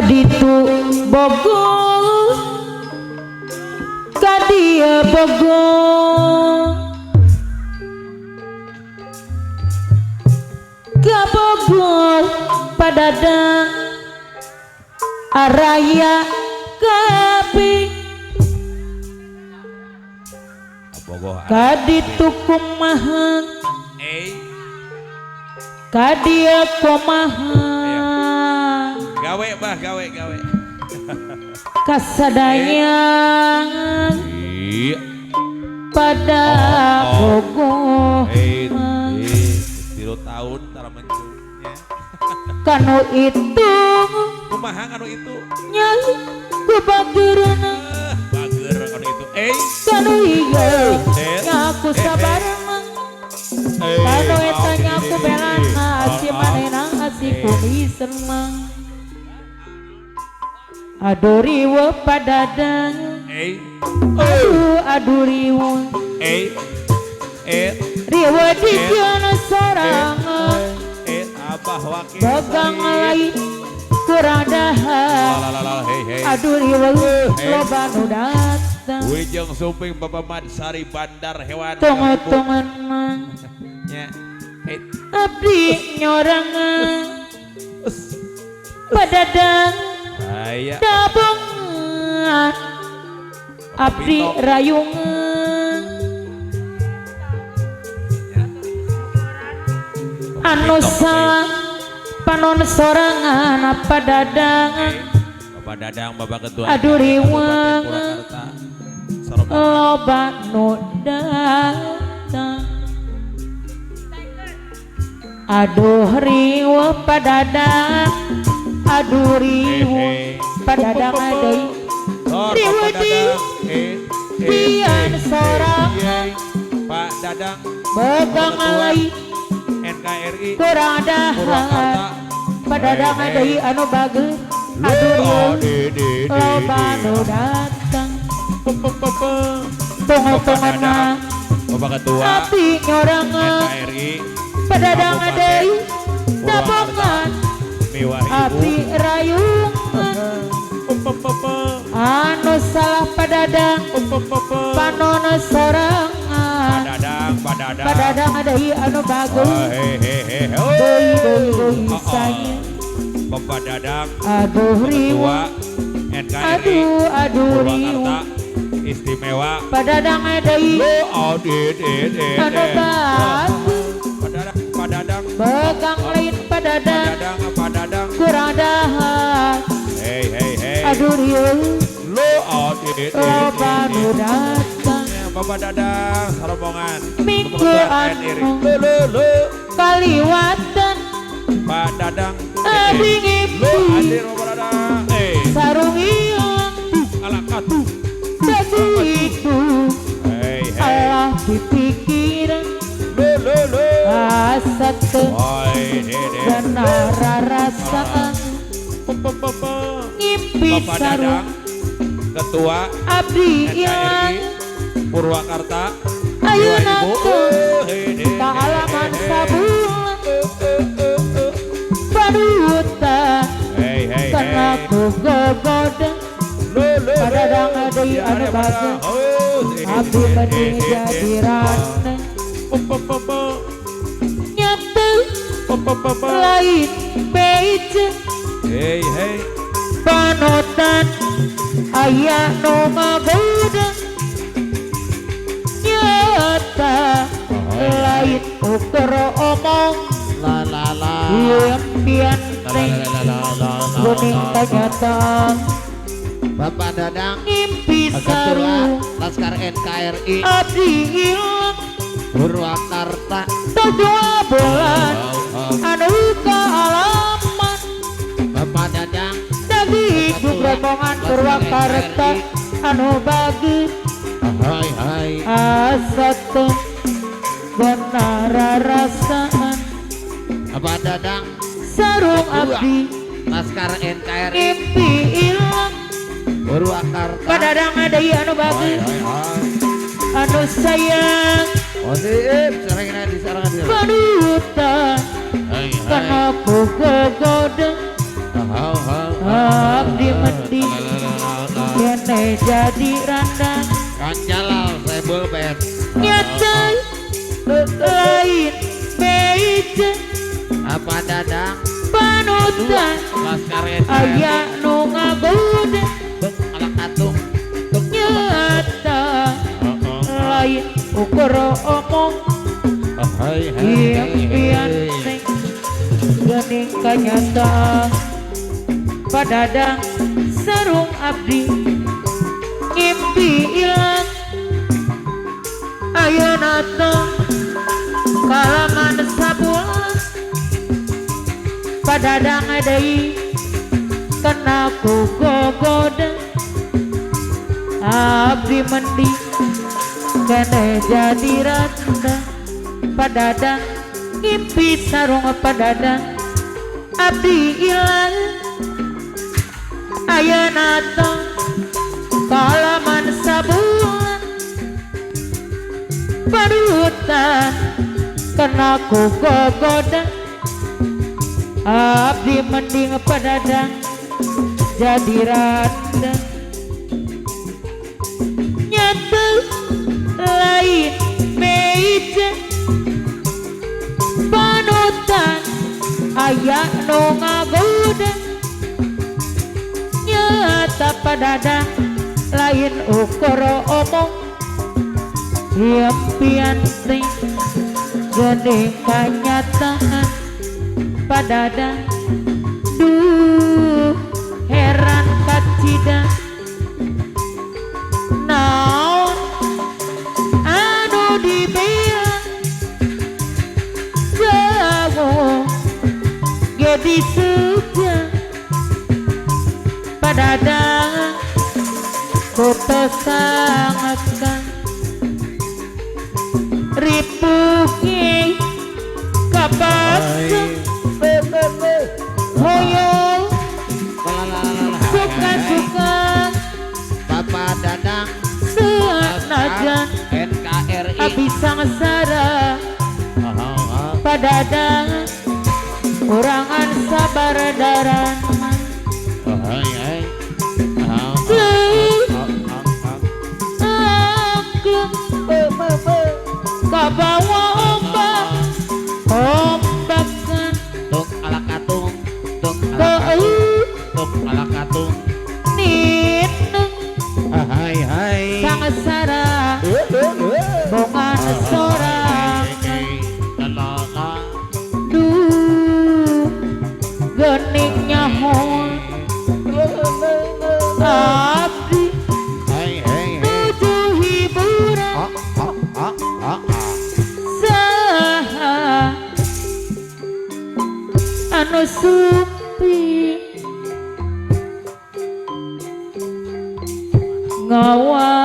kaditu Bogor kadia Bogor ka Bogor padadang araya kapi kaditu kumaha kadia kumaha gawe bah gawe kasadayangan pada Bogor 3 tahun tara mencunya kanu itu kumaha kanu itu nya kubageurna bager kanu itu kanu ieu ngaku sabar mah kanu eta nyaku belana si manehna si kumiseun mah aduh riweuh padadang aduh riweuh riweuh di jalan sorangan abah wakil bagang lain kurang dahar aduh riweuh loba nu datang Wijeng Sumping Bapak Madsari Bandar Hewan tunggu-tungan mah abdi nyorangan padadang dabongan abdi rayungan anu salah panon sorangan padadang Bapak Dadang Bapak Ketua aduh riweuh loba nu datang aduh riweuh padadang aduh riweuh padadang deui riweuh di pian sorangan Pak Dadang begang lain NKRI kurang dahar padadang deui anu bageus aduh riweuh loba nu datang tunggu-tungan mah Bapak Ketua abdi nyorangan NKRI padadang deui dabongan abdi rayungan anu salah padadang panon sorangan padadang deui anu bagus deui saya Bapak Dadang aduh riweuh NKRI aduh riweuh istimewa padadang deui anu bagus padadang begang lain padadang kurang dahar aduh riweuh loba nu datang Bapak Dadang rombongan minggu anu kaliwatan Pak Dadang abdi ngimpi hadir Bapak Dadang sarung ilang alakat begitu Allah dipikiran asa teu benar rasaan ngimpi Bapak sarung Dadang Ketua abdi NKRI ilang Purwakarta ayeuna teu ka halaman sabulan paduta kana ku gogoda padadang deui anu bagus abdi mending jadi rana nyata lain beja panutan aya nu ngagodang nyata lain ukur omong impian kuning kenyataan Bapak Dadang mimpi Ketua saru Laskar NKRI abdi hilang Purwakarta 2 bulan anu kaalaman Bapak Dadang dagi rombongan Purwakarta anu bagus hai asa teu benar rasaan Bapak Dadang sarung abdi Laskar NKRI mimpi hilang Purwakarta padadang deui anu bagus anu sayang Sarangna disarangan dia. panutan kana ku gogoda abdi mending kene jadi randang Kang Jalal saya bulpen. nyata lain beja Apa dadang? panutan Laskar NKRI. aya nu ngagoda Tung alak atung. Tung nyata lain ukur omong hai impian neng gening kanyata padadang sarung abdi ngimpi ilang ayeuna tong kalaman sabulan padadang deui kena ku gogoda abdi mending kene jadi randang padadang ngimpi sarung padadang abdi ilang ayeuna tong kalaman sabulan parutan kena ku gogoda abdi mending padadang jadi randang nyata lain meja panutan aya nu ngagoda nyata padadang lain ukur omong impian teh gede kanyataan padadang duh heran kacida naon anu dibilang jago gedi suja padadang putus sangatkan ripuki kapasa hoyo suka-suka Bapak Dadang senajan NKRI. abis sangsara padadang urangan sabar daran Hai kabawa ombak ombakan Tung alak atung. Tung kau alak atung. nineng Hai sangsara bongan sorang duh gening nyahon abdi nuju hiburan saha anu supi ngawal